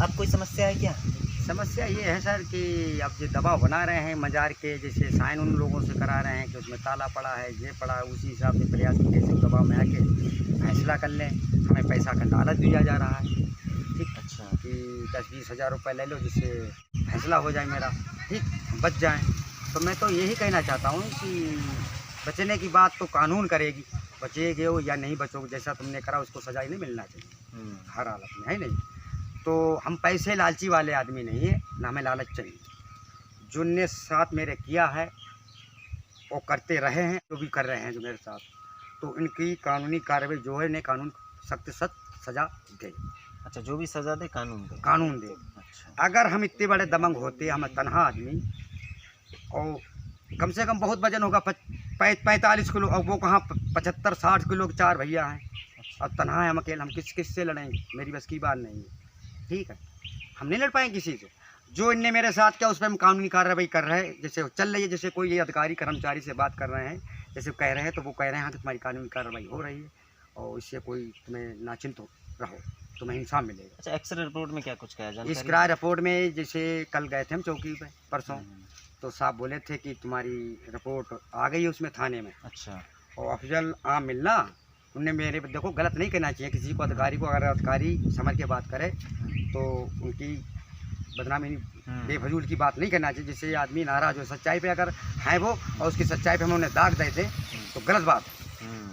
अब कोई समस्या है क्या? समस्या ये है सर कि अब जो दबाव बना रहे हैं मजार के, जैसे साइन उन लोगों से करा रहे हैं कि उसमें ताला पड़ा है, ये पड़ा है, उसी हिसाब से प्रयास की कैसे दबाव में आके फैसला कर लें। हमें पैसा का लालच दिया जा रहा है, ठीक। अच्छा। कि 10-20 हज़ार रुपये ले लो जिससे फैसला हो जाए मेरा, ठीक, बच जाएँ। तो मैं तो यही कहना चाहता हूँ कि बचने की बात तो कानून करेगी, बचेगे हो या नहीं बचोगे, जैसा तुमने करा उसको सजा ही नहीं मिलना चाहिए हर हालत में, है नहीं। तो हम पैसे लालची वाले आदमी नहीं है, ना हमें लालच चाहिए। जो ने साथ मेरे किया है वो करते रहे हैं, जो भी कर रहे हैं जो मेरे साथ, तो इनकी कानूनी कार्रवाई जो है इन्हें कानून सख्त से सख्त सज़ा दे। अच्छा, जो भी सज़ा दे कानून दे। कानून दे। अच्छा। अगर हम इतने बड़े दबंग होते, हम तनहा आदमी, और कम से कम बहुत वजन होगा 45 किलो, और वो कहाँ 75-60 किलो के 4 भैया हैं, और तनहा है हम अकेले, हम किस से लड़ेंगे? मेरी बस की बात नहीं है, ठीक है। हम नहीं लड़ पाएंगे किसी से। जो इनने मेरे साथ किया उस पर हम कानूनी कार्रवाई कर रहे हैं, जैसे चल रही है, जैसे कोई ये अधिकारी कर्मचारी से बात कर रहे हैं, जैसे कह रहे हैं तो वो कह रहे हैं हाँ तो तुम्हारी कानूनी कार्रवाई हो रही है और इससे कोई तुम्हें नाचिंत रहो, तुम्हें इंसाफ मिलेगा। अच्छा, एक्सरे रिपोर्ट में क्या कुछ कहा जानकारी? इस क्राय रिपोर्ट में जैसे कल गए थे हम चौकी पे परसों, तो साहब बोले थे कि तुम्हारी रिपोर्ट आ गई है उसमें थाने में। अच्छा। और अफजल आम मिलना, उनने मेरे, देखो गलत नहीं कहना चाहिए किसी को, अधिकारी को, अगर अधिकारी समझ के बात करे तो उनकी बदनामी बेफजूल की बात नहीं करना चाहिए, जिससे आदमी नाराज हो। सच्चाई पे अगर है वो और उसकी सच्चाई पे हम उन्हें दाग देते तो गलत बात है,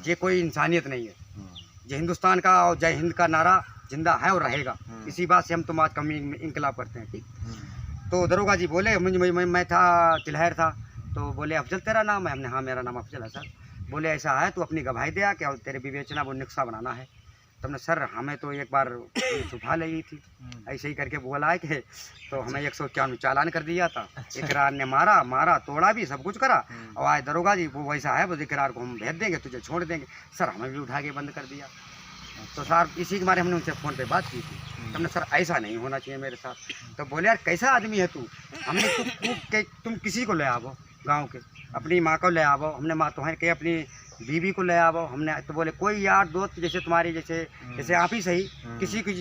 ये कोई इंसानियत नहीं है। ये हिंदुस्तान का और जय हिंद का नारा जिंदा है और रहेगा, इसी बात से हम तुम आज कमी इंकलाब करते हैं, ठीक। तो दरोगा जी बोले, मैं था तिलहर था, तो बोले अफजल तेरा नाम है? हमने हाँ मेरा नाम अफजल है सर। बोले ऐसा है तो अपनी गवाही दे क्या, तेरे विवेचना वो निक्शा बनाना है। तुमने सर हमें तो एक बार छुपा ली थी, ऐसे ही करके बोला है कि तो हमें 151 चालान कर दिया था। इकरार ने मारा तोड़ा भी, सब कुछ करा, और आज दरोगा जी वो वैसा है, वो इकरार को हम भेज देंगे, तुझे छोड़ देंगे। सर हमें भी उठा के बंद कर दिया। तो सर इसी के बारे हमने उनसे फ़ोन पे बात की थी, तुमने सर ऐसा नहीं होना चाहिए मेरे साथ। तो बोले यार कैसा आदमी है तू? हमने तुम किसी को ले आवो गांव के, अपनी माँ को ले आवो, हमने माँ तुम्हारे के अपनी बीवी को ले आवो, हमने तो बोले कोई यार दोस्त जैसे तुम्हारी जैसे आप ही सही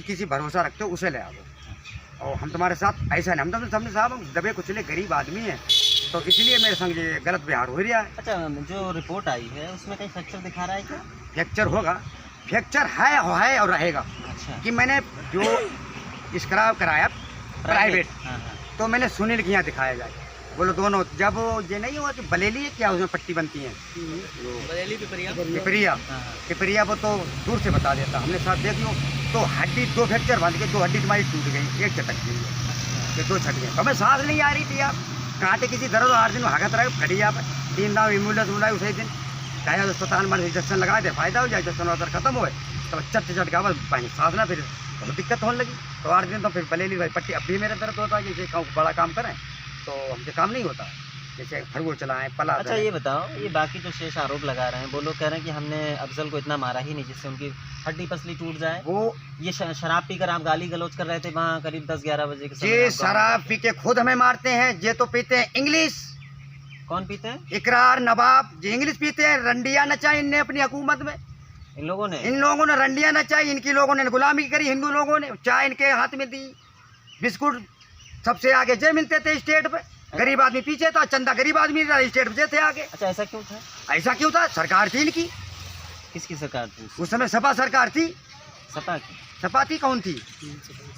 किसी भरोसा रखते हो उसे ले आवो, और हम तुम्हारे साथ ऐसा नहीं। हम तो हमने साहब हम दबे कुचले गरीब आदमी हैं, तो इसलिए मेरे संग ये गलत व्यवहार हो रहा है। अच्छा, जो रिपोर्ट आई है उसमें कहीं फ्रैक्चर दिखा रहा है क्या? फ्रैक्चर होगा, फ्रैक्चर है और रहेगा। अच्छा। कि मैंने जो स्क्रैप कराया प्राइवेट, तो मैंने सुनील के यहाँ दिखाया जाए, बोलो दोनों, जब ये नहीं हुआ कि बलेली है क्या उसमें पट्टी बनती है, बरेली पिपरिया वो तो दूर से बता देता, हमने साथ देख लो तो हड्डी 2 फ्रैक्चर बन गए, 2 हड्डी तुम्हारी टूट गई, एक चटक गई है, ये 2 छट गए। तो हमें सांस नहीं आ रही थी आप, कांटे किसी दर्द 8 दिन हागत रहे खड़ी आप, 3 दाव एम्बुलेंस बुलाई उसी दिन, चाहे अस्पताल में इंजेक्शन लगा दे, फायदा हो जाए, इंजेक्शन वगैरह खत्म हो, तो चट का बस सांस ना, फिर बहुत दिक्कत होने लगी। तो 8 दिन तो फिर बलेली भाई पट्टी, अब भी मेरा दर्द होता है, जैसे बड़ा काम करें तो हमसे काम नहीं होता, जैसे फरगो चलाएं पला। अच्छा, ये बताओ, ये बाकी जो शेष आरोप लगा रहे हैं, वो लोग कह रहे हैं कि हमने अफजल को इतना मारा ही नहीं जिससे उनकी हड्डी पसली टूट जाए। वो ये शराब पीकर आप गाली गलौज कर रहे थे वहाँ करीब 10-11 बजे के समय। ये शराब पी के खुद हमें मारते हैं, ये तो पीते हैं इंग्लिश। कौन पीते हैं? इकरार नवाब जी इंग्लिश पीते हैं, रंडिया नचाई इनने अपनी हुकूमत में, इन लोगों ने रंडिया नचाई, इनकी लोगों ने गुलामी करी, हिंदू लोगों ने चाय इनके हाथ में दी, बिस्कुट सबसे आगे जय मिलते थे स्टेट पे, गरीब आदमी पीछे था, चंदा गरीब आदमी था, स्टेट पे थे आगे। अच्छा, ऐसा क्यों था? ऐसा क्यों था? सरकार थी इनकी, किसकी सरकार थी उस समय? सपा सरकार थी। सपा की? सपा थी, कौन थी?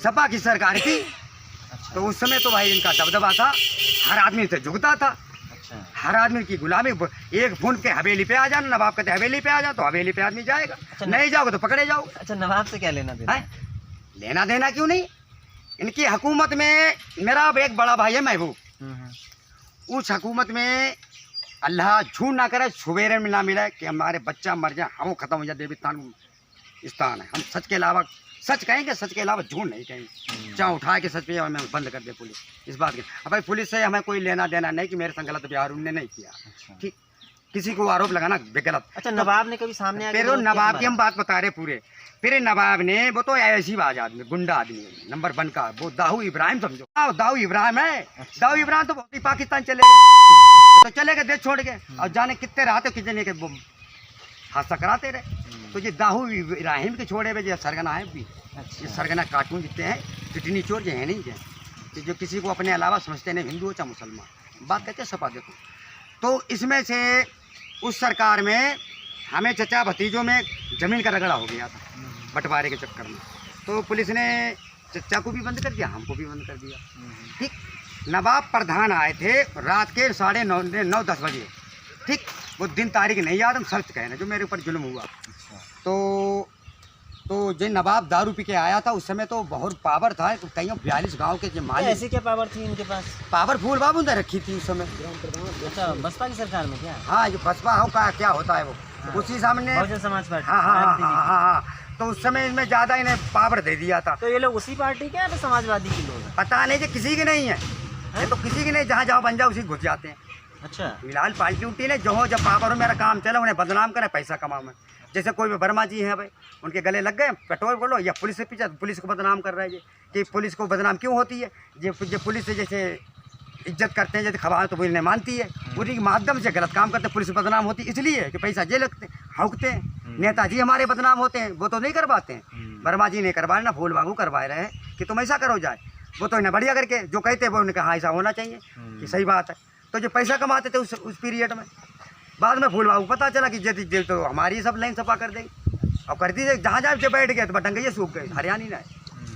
सपा की सरकार थी। अच्छा। तो उस समय तो भाई इनका दबदबा था, हर आदमी से झुकता था। अच्छा। हर आदमी की गुलामी, एक फोन के हवेली पे आ जाना, नवाब कहते हवेली पे आ जाओ, तो हवेली पे आदमी जाएगा। अच्छा, नहीं जाओगे तो पकड़े जाओ। अच्छा, नवाब से क्या लेना देना? लेना देना क्यों नहीं, इनकी हुकूमत में मेरा एक बड़ा भाई है महबूब, उस हुकूमत में अल्लाह झूठ ना करे, सवेरे में ना मिले कि हमारे बच्चा मर जाए, हम खत्म हो जाए, देवीस्थान स्थान है। हम सच के अलावा सच कहेंगे, सच के अलावा झूठ नहीं कहेंगे, चाहे उठा के सच पे हमें बंद कर दे पुलिस, इस बात के। अब भाई पुलिस से हमें कोई लेना देना नहीं कि मेरे संग गलत व्यवहार उनने नहीं किया, ठीक, किसी को आरोप लगाना बेगलत। अच्छा, नवाब ने कभी सामने आके फिर नवाब की हम बात बता रहे पूरे, फिर नवाब ने, वो तो ऐसी बाज आदमी, गुंडा आदमी है, नंबर 1 का, वो दाऊ इब्राहिम समझो, दाऊ इब्राहिम है। दाऊ इब्राहिम तो बहुत ही पाकिस्तान चले गए, तो चले गए देश छोड़ के, और जाने कितने रहते कितने के हादसा कराते रहे। तो ये दाऊ इब्राहिम के छोड़े हुए जो सरगना है भी, ये सरगना कार्टून जितने हैं चिटनी चोर जो है नहीं क्या, कि जो किसी को अपने अलावा समझते नहीं, हिंदू हो चाहे मुसलमान, बात कहते हैं सपा। देखो तो इसमें से उस सरकार में हमें चचा भतीजों में ज़मीन का रगड़ा हो गया था बंटवारे के चक्कर में, तो पुलिस ने चचा को भी बंद कर दिया, हमको भी बंद कर दिया। ठीक, नवाब प्रधान आए थे रात के 9:30-10 बजे। ठीक, वो दिन तारीख नहीं याद, हम सच कहना जो मेरे ऊपर जुल्म हुआ। तो जो नवाब दारू पी के आया था उस समय तो बहुत पावर था, कहीं 42 गांव के जो मालिक। ऐसी क्या पावर थी इनके पास? पावरफुल बाबू ने रखी थी उस समय। अच्छा, बसपा की सरकार में क्या? हाँ, जो बसपा हो का क्या होता है वो, उसी सामने बहुजन समाज पार्टी। हाँ, तो उस समय इनमें ज़्यादा इन्हें पावर दे दिया था। तो ये लोग उसी पार्टी के हैं या फिर समाजवादी के लोग हैं? पता नहीं कि किसी की नहीं है, ये तो किसी की नहीं, जहाँ जहाँ बन जाए उसी घुस जाते हैं। अच्छा, फिलहाल पार्टी उल्टी ने जो जब पावर हो मेरा काम चला उन्हें बदनाम करें, पैसा कमाओ में। जैसे कोई भी वर्मा जी हैं भाई, उनके गले लग गए, पेट्रोल बोलो या पुलिस से पीछे, पुलिस को बदनाम कर रहे हैं कि पुलिस को बदनाम क्यों होती है, जो पुलिस से जैसे इज्जत करते हैं, जैसे खबर तो पुलिस ने मानती है, उन्हीं के माध्यम से गलत काम करते हैं, पुलिस बदनाम होती है इसलिए कि पैसा जेल लगते हौकते हैं। नेताजी हमारे बदनाम होते हैं, वो तो नहीं करवाते हैं, वर्मा जी ने करवाए ना, फूल बाबू करवाए रहे हैं कि तुम ऐसा करो जाए, वो तो इन्हें बढ़िया करके जो कहते हैं वो उन्हें कहा ऐसा होना चाहिए कि सही बात है। तो जो पैसा कमाते थे उस पीरियड में, बाद में फूल बाबू पता चला कि जे तो हमारी सब लाइन सफा कर देगी, और कर दी जहाँ जहाँ जो बैठ गए तो डंगैया सूख गए, हरियाणी ना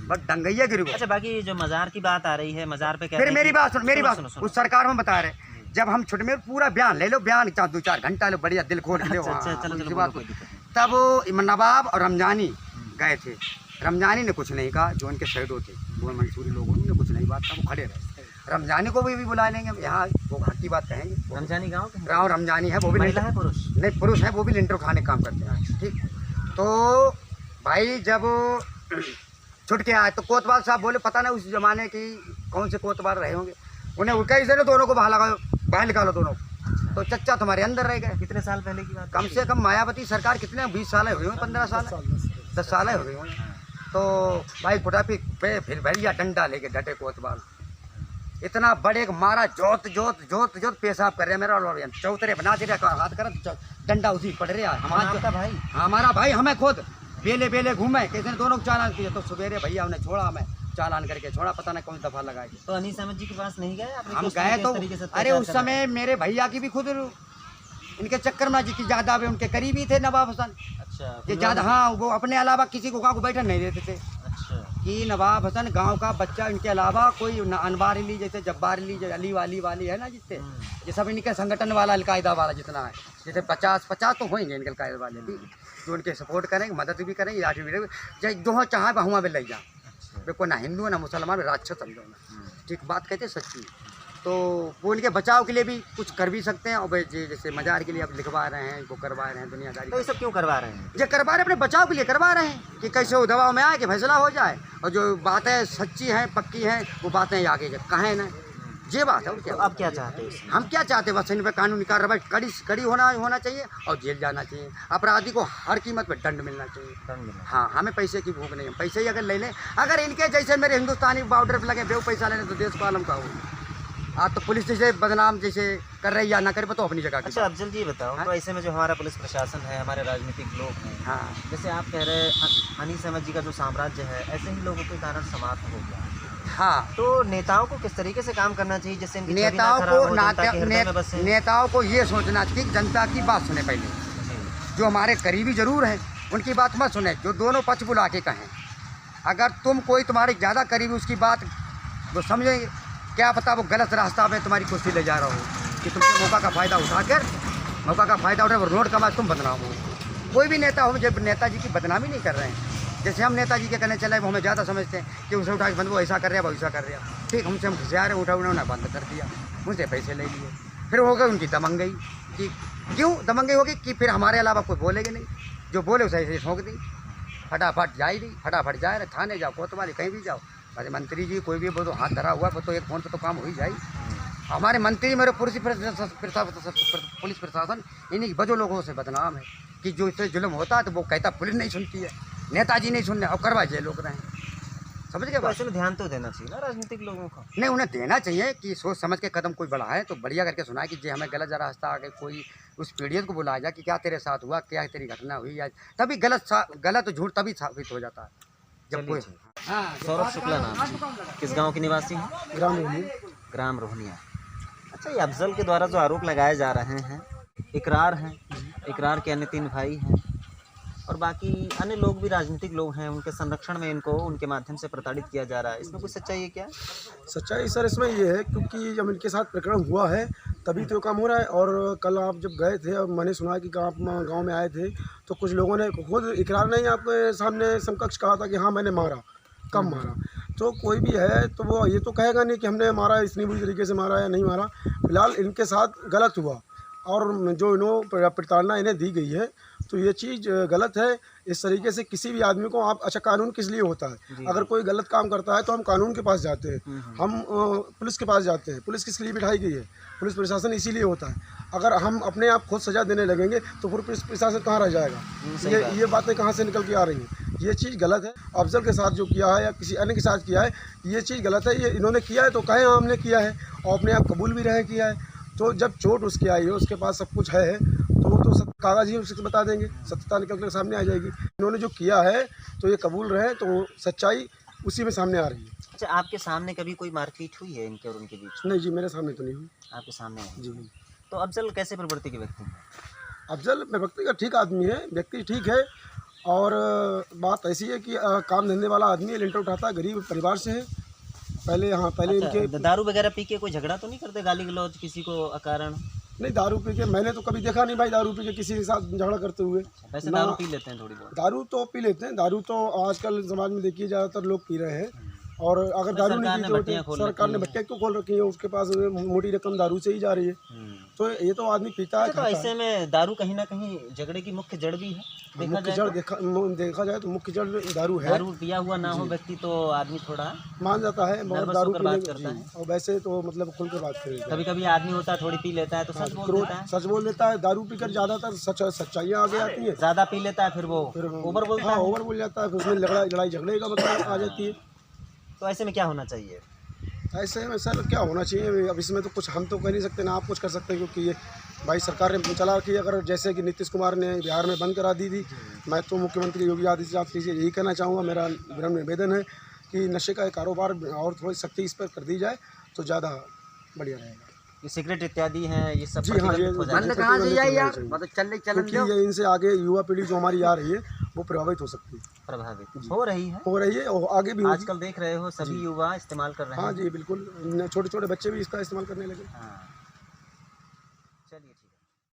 बट डंगैया गिर गए। अच्छा, बाकी जो मज़ार की बात आ रही है, मज़ार पे फिर मेरी बात सुन, उस सरकार में बता रहे जब हम छुट्टी में पूरा बयान ले लो, बयान 2-4 घंटा लो, बढ़िया दिल खोल ले। तब नवाब और रमजानी गए थे, रमजानी ने कुछ नहीं कहा, जो उनके शहीदों थे वो मंसूरी लोगों ने कुछ नहीं बात था, वो खड़े रहे। रमजानी को भी बुला लेंगे यहाँ, वो हक की बात कहेंगे। रमजानी गाँव रमजानी है, वो भी महिला है, पुरुष नहीं, पुरुष है, वो भी लिंटर खाने काम करते हैं। ठीक, तो भाई जब छुट के आए तो कोतवाल साहब बोले पता नहीं उस जमाने की कौन से कोतवाल रहे होंगे, उन्हें उल्का से दोनों को बाहर निकालो दोनों। तो चच्चा तुम्हारे अंदर रह गए। कितने साल पहले की बात? कम से कम मायावती सरकार कितने 20 साल हुए होंगे, 15 साल 10 साल हो गए होंगे। तो भाई पुटापी पे फिर भैया डंडा लेके डटे कोतवाल, इतना बड़े मारा, जोत पेशाब कर रहे हैं मेरा, चौतरे बना दे रहा, हाथ कर डंडा उसी पड़ रहा है। हमारा भाई हमें खुद बेले घूमे, कैसे दोनों को चालान किया, तो सवेरे भैया उन्हें छोड़ा, हमें चालान करके छोड़ा, पता नहीं कौन दफा लगाए। तो अनीस अहमद जी के पास नहीं गए? हम गए तो अरे उस समय मेरे भैया की भी खुद इनके चक्कर में जी की ज्यादा उनके करीबी थे नवाब हसन। अच्छा, ये ज्यादा, हाँ, वो अपने अलावा किसी को गाँव को बैठन नहीं देते थे। अच्छा, कि नवाब हसन गांव का बच्चा, इनके अलावा कोई अनवार अली जैसे जब्बार अली अली वाली है ना, जिससे ये सब इनके संगठन वाला अलकायदा वाला जितना है, जैसे 50 तो होंगे इनके अलकायदा वाले भी, जो उनके सपोर्ट करेंगे, मदद भी करेंगे, लाठी भी चाहे जो चाहे वहाँ पे ले जाए, कोई ना हिंदू ना मुसलमान, राक्षस समझो ना। ठीक बात कहते सच्ची। तो वो उनके बचाव के लिए भी कुछ कर भी सकते हैं, और जैसे मज़ार के लिए अब लिखवा रहे हैं, वो करवा रहे हैं दुनियादारी। तो ये सब क्यों करवा रहे हैं? ये करवा रहे हैं अपने बचाव के लिए करवा रहे हैं कि कैसे वो दबाव में आए कि फैसला हो जाए, और जो बातें सच्ची हैं पक्की हैं वो बातें आगे कहें ना, ये बात है। क्या अब क्या चाहते हैं? हम क्या चाहते हैं, बस इन पर कानूनी कार्रवाई कड़ी होना चाहिए, और जेल जाना चाहिए, अपराधी को हर कीमत पर दंड मिलना चाहिए। हाँ, हमें पैसे की भूख नहीं है, पैसे ही अगर ले लें, अगर इनके जैसे मेरे हिंदुस्तानी बॉर्डर पर लगे बेव पैसा लेने तो देश को आलम का हो। आज तो पुलिस जैसे बदनाम जैसे कर रही या ना करे तो अपनी जगह। अच्छा अफजल जी बताओ, तो ऐसे में जो हमारा पुलिस प्रशासन है, हमारे राजनीतिक लोग हैं, हाँ, जैसे आप कह रहे हैं अनीस अहमद जी का जो साम्राज्य है ऐसे ही लोगों के कारण समाप्त हो गया, हाँ, तो नेताओं को किस तरीके से काम करना चाहिए जिससे नेताओं को ये सोचना चाहिए कि जनता की बात सुने पहले, जो हमारे करीबी जरूर हैं उनकी बात मत सुने, जो दोनों पक्ष बुला के कहें। अगर तुम कोई तुम्हारे ज़्यादा करीबी उसकी बात वो समझेंगे, क्या पता वो गलत रास्ता में तुम्हारी कुर्सी ले जा रहा हो, कि तुमसे मौका का फ़ायदा उठा वो रोड का बाद तुम बदनाम हो। कोई भी नेता हो, जब नेताजी की बदनामी नहीं कर रहे हैं, जैसे हम नेताजी के कहने चले वो हमें ज़्यादा समझते हैं कि उसे उठा के बंद वो ऐसा कर रहा है, वो ऐसा कर रहा है। ठीक, हमसे हम घुसिया रहे, उन्होंने बंद कर दिया, उनसे पैसे ले लिए, फिर हो गई उनकी दमंगई। कि क्यों दमंगई होगी कि फिर हमारे अलावा कोई बोलेगे नहीं, जो बोले उसे ऐसे ठोक दी, फटाफट जाए रहे, थाने जाओ, कोतवाली कहीं भी जाओ। अरे मंत्री जी कोई भी वो तो हाथ धरा हुआ, वो तो एक फ़ोन पे तो काम हो ही जाए। हमारे मंत्री मेरे पुलिस प्रशासन इन्हीं वजह लोगों से बदनाम है कि जो इससे जुल्म होता है तो वो कहता पुलिस नहीं सुनती है, नेताजी नहीं सुनने, और करवा जाए लोग रहे। समझ गए? वैसे में ध्यान तो देना चाहिए ना राजनीतिक लोगों को। नहीं, उन्हें देना चाहिए कि सोच समझ के कदम कोई बढ़ाए तो बढ़िया करके सुनाए कि जो हमें गलत जरा रास्ता आगे कोई उस पीड़ित को बुलाया जाए कि क्या तेरे साथ हुआ, क्या तेरी घटना हुई आज, तभी गलत झूठ तभी साबित हो जाता है। जब कोई सौरभ शुक्ला नाम है। किस गांव के निवासी हैं? ग्राम रोहनिया। अच्छा, ये अफजल के द्वारा जो आरोप लगाए जा रहे हैं, इकरार हैं, इकरार के अन्य 3 भाई हैं और बाकी अन्य लोग भी राजनीतिक लोग हैं, उनके संरक्षण में इनको उनके माध्यम से प्रताड़ित किया जा रहा है, इसमें कुछ सच्चाई है क्या? सच्चाई सर इसमें ये है क्योंकि जब इनके साथ प्रकरण हुआ है तभी तो काम हो रहा है। और कल आप जब गए थे और मैंने सुना कि आप गांव में आए थे तो कुछ लोगों ने खुद इकरार नहीं आपके सामने समकक्ष कहा था कि हाँ मैंने मारा, कब मारा। तो कोई भी है तो वो ये तो कहेगा नहीं कि हमने मारा, इतनी बुरी तरीके से मारा या नहीं मारा। फिलहाल इनके साथ गलत हुआ और जो इन्हों प्रताड़ना इन्हें दी गई है तो ये चीज़ गलत है। इस तरीके से किसी भी आदमी को आप अच्छा, कानून किस लिए होता है? अगर कोई गलत काम करता है तो हम कानून के पास जाते हैं, हम पुलिस के पास जाते हैं। पुलिस किस लिए बिठाई गई है? पुलिस प्रशासन इसीलिए होता है। अगर हम अपने आप खुद सज़ा देने लगेंगे तो फिर पुलिस प्रशासन कहाँ रह जाएगा? ये बातें कहाँ से निकल के आ रही हैं? ये चीज़ गलत है। अफजल के साथ जो किया है या किसी अन्य के साथ किया है, ये चीज़ गलत है। ये इन्होंने किया है तो कहें हाँ हमने किया है और अपने आप कबूल भी रहे किया है। तो जब चोट उसकी आई है, उसके पास सब कुछ है तो वो तो कागज ही उससे बता देंगे, सत्यता निकल कर सामने आ जाएगी। इन्होंने जो किया है तो ये कबूल रहे तो सच्चाई उसी में सामने आ रही है। अच्छा, आपके सामने कभी कोई मारपीट हुई है इनके और उनके बीच? नहीं जी, मेरे सामने तो नहीं हुई। आपके सामने है। जी तो अफजल कैसे प्रवृत्ति के व्यक्ति हैं? अफजल व्यक्ति का ठीक आदमी है, व्यक्ति ठीक है। और बात ऐसी है कि काम धंधे वाला आदमी है, लिंटर उठाता है, गरीब परिवार से है। पहले अच्छा, इनके दारू वगैरह पी के कोई झगड़ा तो नहीं करते, गाली गलौज किसी को अकारण? नहीं, दारू पी के मैंने तो कभी देखा नहीं भाई दारू पी के किसी के साथ झगड़ा करते हुए। वैसे दारू पी लेते हैं थोड़ी बहुत? दारू तो पी लेते हैं, दारू तो आजकल समाज में देखिए ज़्यादातर लोग पी रहे हैं। और अगर दारू नहीं पी तो सरकार ने भट्टियाँ क्यों खोल रखी है? उसके पास मोटी रकम दारू से ही जा रही है। तो ये तो आदमी पीता है। तो ऐसे में दारू कहीं ना कहीं झगड़े की मुख्य जड़ भी है। देखा जाए तो मुख्य जड़ दारू है। दारू पिया हुआ ना हो व्यक्ति तो आदमी थोड़ा मान जाता है, बहुत दारू बात करता है। और वैसे तो मतलब खुल के बात करेगा। कभी कभी आदमी होता है थोड़ी पी लेता है तो सच बोल देता है। दारू पीकर ज्यादातर सच्चाइयाँ आगे आती है। ज्यादा पी लेता है फिर वो ओवर बोलता है। ओवर बोल जाता है, फिर उसमें लड़ाई झगड़े का मतलब आ जाती है। तो ऐसे में क्या होना चाहिए? ऐसे में सर क्या होना चाहिए? अब इसमें तो कुछ हम तो कह नहीं सकते, ना आप कुछ कर सकते हैं, क्योंकि ये भाई सरकार ने चला रखी है। अगर जैसे कि नीतीश कुमार ने बिहार में बंद करा दी थी, मैं तो मुख्यमंत्री योगी आदित्यनाथ जी से यही कहना चाहूँगा, मेरा विनम्र निवेदन है कि नशे का कारोबार और थोड़ी सख्ती इस पर कर दी जाए तो ज़्यादा बढ़िया रहेगा। ये सिगरेट इत्यादि हैं, ये सब जी हाँ, ये क्योंकि ये इनसे आगे युवा पीढ़ी जो हमारी आ रही है वो प्रभावित हो सकती है। प्रभावित हो रही है और आगे भी आजकल देख रहे हो सभी युवा इस्तेमाल कर रहे हैं। हाँ जी बिल्कुल, छोटे छोटे बच्चे भी इसका इस्तेमाल करने लगे। हाँ।